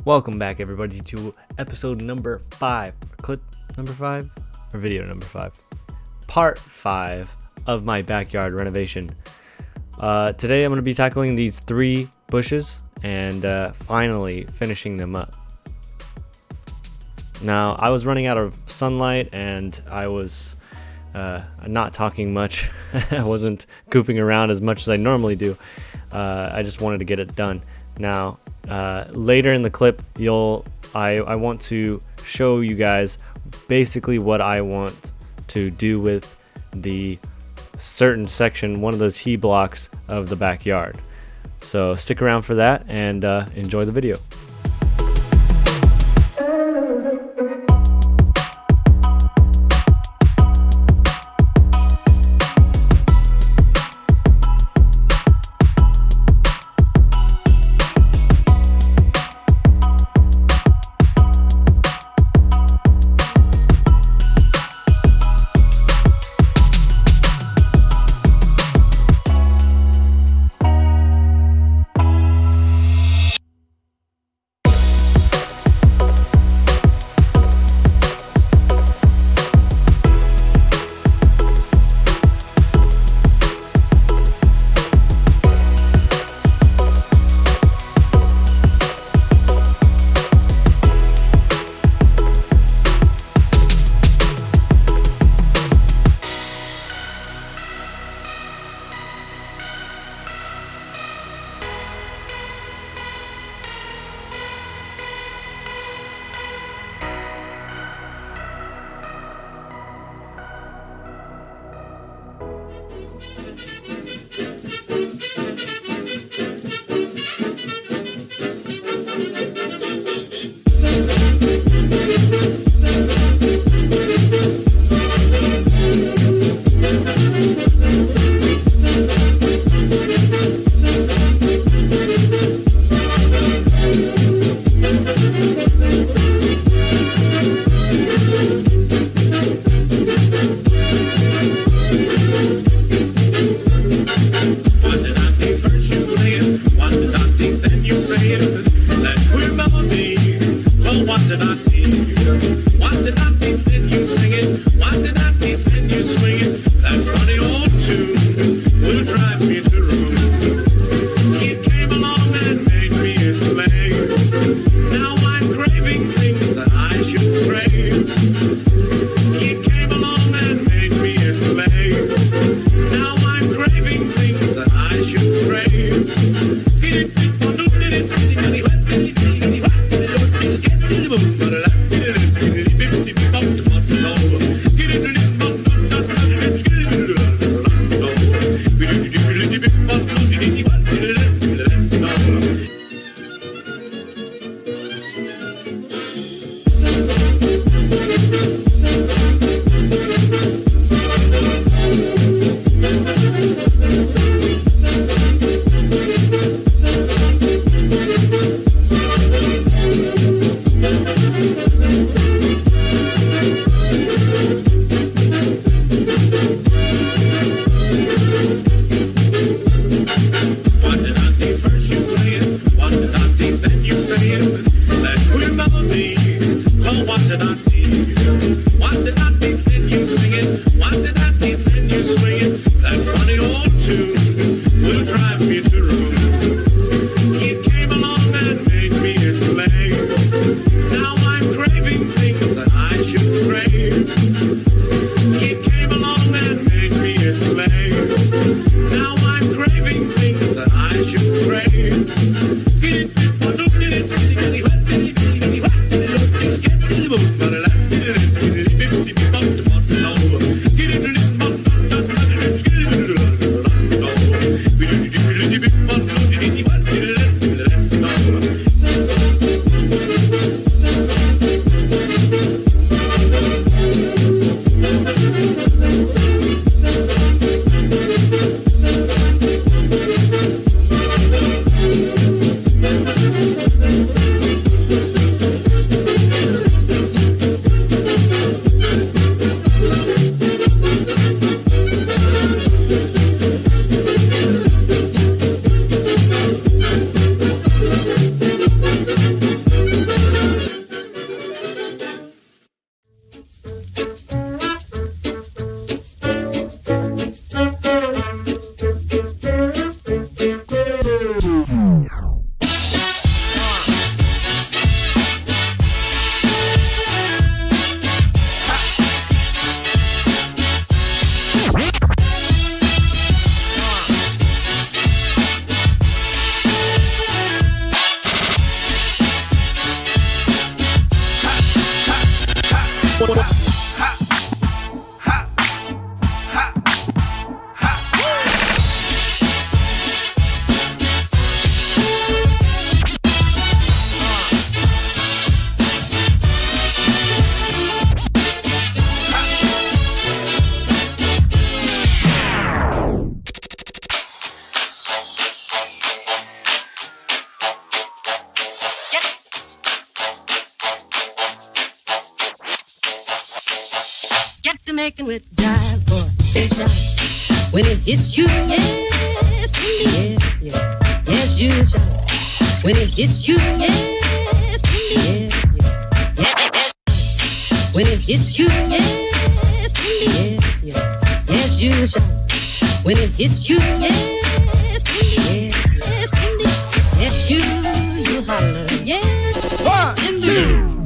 Welcome back, everybody, to episode number 5, clip number 5, or video number 5, part 5 of my backyard renovation. Today I'm going to be tackling these 3 bushes and finally finishing them up. Now, I was running out of sunlight and I was not talking much. I wasn't goofing around as much as I normally do. I just wanted to get it done. Now, later in the clip, I want to show you guys basically what I want to do with the certain section, one of the T blocks of the backyard. So stick around for that and enjoy the video. making with jive, boy, say shout. When it hits you, yes, indeed, yes, yes, you shout. When it hits you, yes, indeed, yes, yes. When it hits you, yes, indeed, yes, yes, you shout. When it hits you, yes, indeed, yes, indeed, yes, you holler, yes, indeed.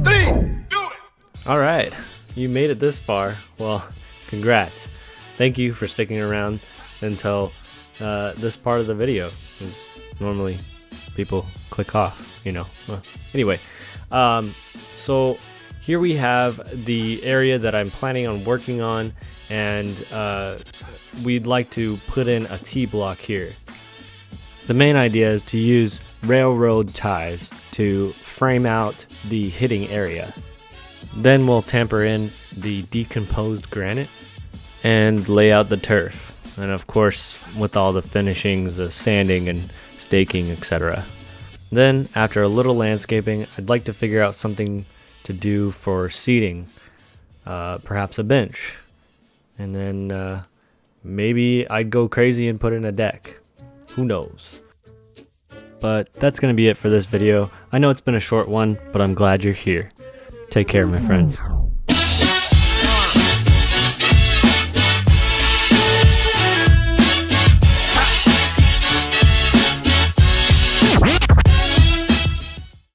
1, 2, 3, do it! Alright, you made it this far. Well, congrats. Thank you for sticking around until this part of the video, because normally people click off, you know. Well, anyway, so here we have the area that I'm planning on working on, and we'd like to put in a T-block here. The main idea is to use railroad ties to frame out the hitting area. Then we'll tamper in the decomposed granite and lay out the turf. And of course, with all the finishings, the sanding and staking, etc. Then, after a little landscaping, I'd like to figure out something to do for seating. Perhaps a bench. And then maybe I'd go crazy and put in a deck. Who knows? But that's going to be it for this video. I know it's been a short one, but I'm glad you're here. Take care, my friends.